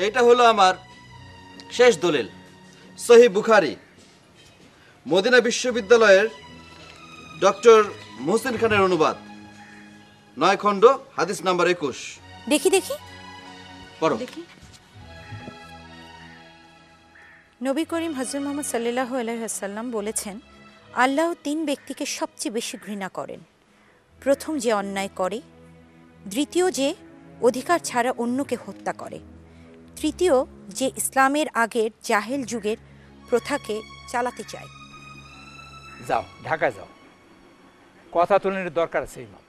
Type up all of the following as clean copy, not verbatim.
এইটা হলো আমার শেষ দলিল, সহিহ বুখারী, মদিনা বিশ্ববিদ্যালয়ের ডক্টর মুহসিন খানের অনুবাদ, 9 খণ্ড, হাদিস নাম্বার 21। দেখি দেখি পড়ো। দেখি। নবী করিম হযরত মুহাম্মদ সাল্লাল্লাহু আলাইহি ওয়াসাল্লাম বলেছেন, আল্লাহ 3 ব্যক্তিকে সবচেয়ে বেশি ঘৃণা করেন। প্রথম, যে অন্যায় করে; দ্বিতীয়, যে অধিকার ছাড়া অন্যকে হত্যা করে; তৃতীয়, যে ইসলামের আগের জাহেল যুগের প্রথাকে চালাতে চায়। যাও, ঢাকা যাও, কথা তোলার দরকার আছে। ইমাম,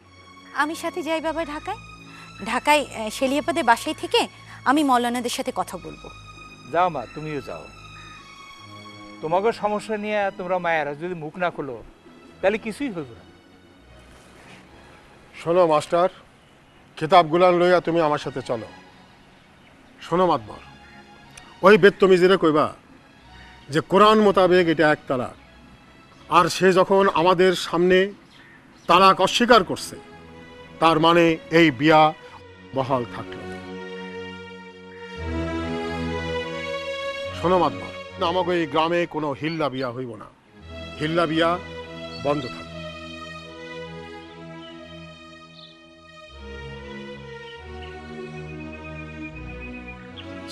আমি সাথে যাই বাবা ঢাকায়। ঢাকায় শেলিয়াপাদের বাসায় থেকে আমি মৌলানাদের সাথে কথা বলবো। যাও মা, তুমিও যাও। তোমাকে সমস্যা নিয়ে তোমরা মায়েরা যদি মুখ না খোলো তাহলে কিছুই হইব না। শোনো মাস্টার, কিতাবগুলান লইয়া তুমি আমার সাথে চলো। শোনো মাতবর, ওই বেত্তমিজিরে কইবা যে কোরআন মোতাবেক এটা এক তালাক, আর সে যখন আমাদের সামনে তালাক অস্বীকার করছে, তার মানে এই বিয়া বহাল থাকলো। শোনো মাতবর, আমাকে এই গ্রামে কোনো হিল্লা বিয়া হইব না। হিল্লা বিয়া বন্ধ থাকবে।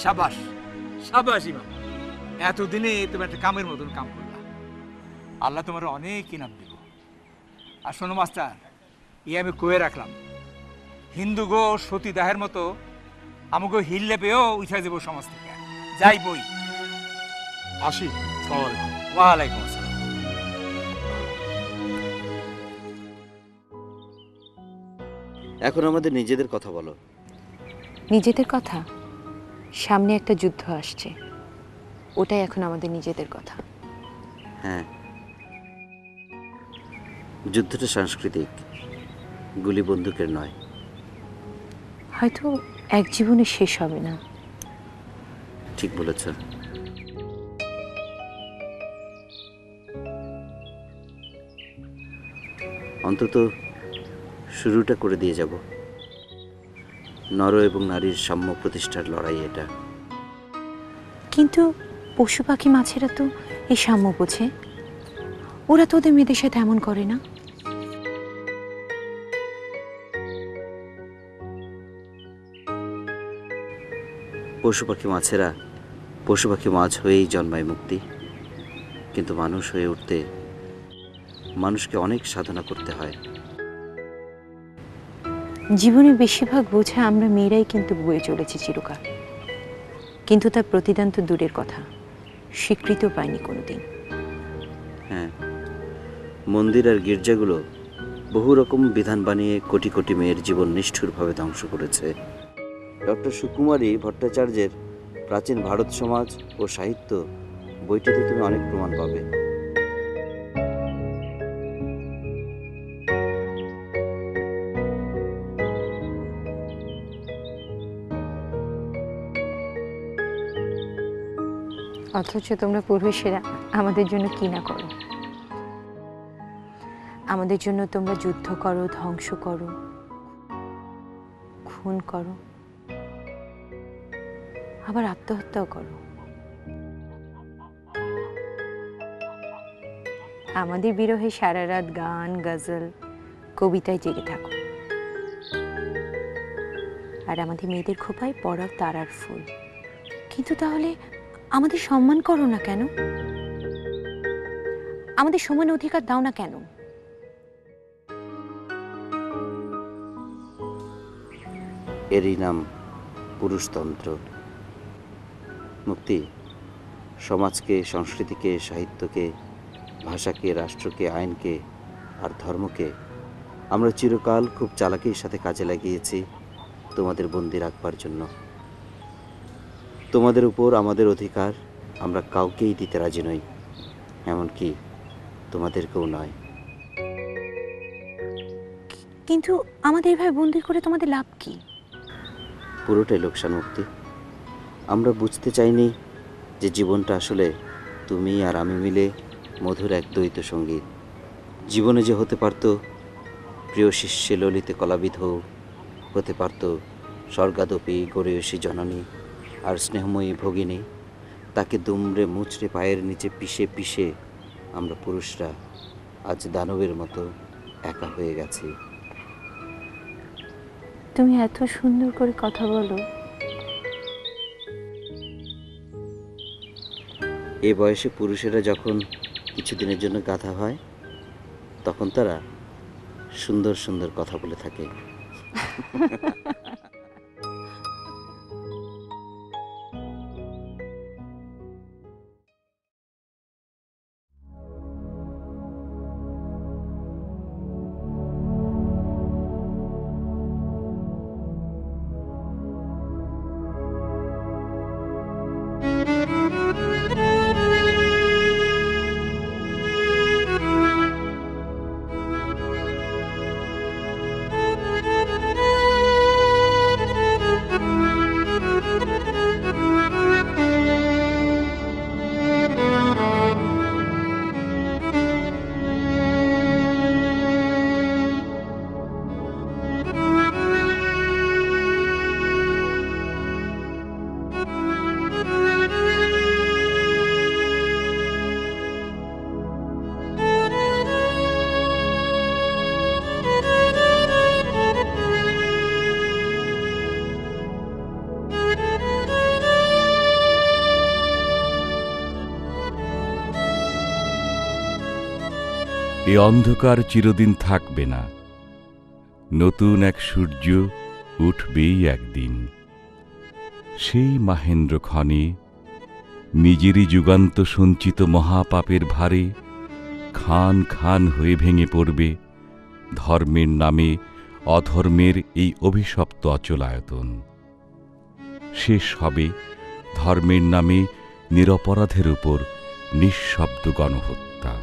সাবাস সাবাস ইমাম, এতদিনে তুমি একটা কামের মতন কাম করলা। আল্লাহ তোমার অনেক ইনাম দিব। আর শোনো মাস্টার, আমি কয়ে রাখলাম, হিন্দু গো সতীদাহের মতো আমাকে হিল্লে পেয়েও উঠে যাব সমাজ থেকে। যাই বই, আসি। আসসালামু আলাইকুম। ওয়ালাইকুম আসসালাম। এখন আমাদের নিজেদের কথা বলো। নিজেদের কথা? সামনে একটা যুদ্ধ আসছে, ওটাই এখন আমাদের নিজেদের কথা। হ্যাঁ, যুদ্ধটা সাংস্কৃতিক, গুলি বন্দুকের নয়। হয়তো এক জীবনে শেষ হবে না। ঠিক বলেছ। অন্তত শুরুটা করে দিয়ে যাব। নর এবং নারীর সাম্য প্রতিষ্ঠার লড়াই এটা। কিন্তু পশু পাখি মাছেরা তো এই সাম্য বোঝে, ওরা তো ওদের মেয়েদের সাথে এমন করে না। পশু পাখি মাছেরা পশু পাখি মাছ হয়েই জন্মায় মুক্তি, কিন্তু মানুষ হয়ে উঠতে মানুষকে অনেক সাধনা করতে হয়। জীবনের বেশিরভাগ বোঝা আমরা মেয়েরাই কিন্তু বয়ে চলেছি চিরকাল, কিন্তু তার প্রতিদান তো দূরের কথা, স্বীকৃতিও পায়নি কোনোদিন। হ্যাঁ, মন্দির আর গির্জাগুলো বহু রকম বিধান বানিয়ে কোটি কোটি মেয়ের জীবন নিষ্ঠুরভাবে ধ্বংস করেছে। ডক্টর সুকুমারী ভট্টাচার্যের প্রাচীন ভারত সমাজ ও সাহিত্য বইটিতে তুমি অনেক প্রমাণ পাবে। অথচ তোমরা পুরুষেরা আমাদের জন্য কি না করো। আমাদের জন্য তোমরা যুদ্ধ করো, ধ্বংস করো, খুন করো, আবার আত্মহত্যাও করো। আমাদের বিরহে সারা রাত গান, গজল, কবিতায় জেগে থাকো, আর আমাদের মেয়েদের খোপায় পরাও তারার ফুল। কিন্তু তাহলে আমাদের সম্মান করো না কেন? আমাদের সমান অধিকার দাও না কেন? এরই নাম পুরুষতন্ত্র। মুক্তি, সমাজকে, সংস্কৃতিকে, সাহিত্যকে, ভাষাকে, রাষ্ট্রকে, আইনকে আর ধর্মকে আমরা চিরকাল খুব চালাকির সাথে কাজে লাগিয়েছি তোমাদের বন্দি রাখবার জন্য। তোমাদের উপর আমাদের অধিকার আমরা কাউকেই দিতে রাজি নই, এমনকি তোমাদেরকেও নয়। কিন্তু আমাদের এভাবে বন্দি করে তোমাদের লাভ কি? পুরোটাই লোকসান মুক্তি। আমরা বুঝতে চাইনি যে জীবনটা আসলে তুমি আর আমি মিলে মধুর এক দ্বৈত সঙ্গীত। জীবনে যে হতে পারত প্রিয় শিষ্যে ললিতে কলাবিধৌ, হতে পারত স্বর্গাদপি গরীয়সী জননী, আর স্নেহময়ী ভগিনী, তাকে দুমড়ে মুচড়ে পায়ের নিচে পিষে পিষে আমরা পুরুষরা আজ দানবের মতো একা হয়ে গেছি। তুমি এত সুন্দর করে কথা বলো। এই বয়সে পুরুষেরা যখন কিছুদিনের জন্য গাধা হয়, তখন তারা সুন্দর সুন্দর কথা বলে থাকে। এ অন্ধকার চিরদিন থাকবে না, নতুন এক সূর্য উঠবেই একদিন। সেই মাহেন্দ্র ক্ষণে নিজেরই যুগান্ত সঞ্চিত মহাপাপের ভারে খান খান হয়ে ভেঙে পড়বে ধর্মের নামে অধর্মের এই অভিশপ্ত অচলায়তন। শেষ হবে ধর্মের নামে নিরপরাধের উপর নিঃশব্দ গণহত্যা।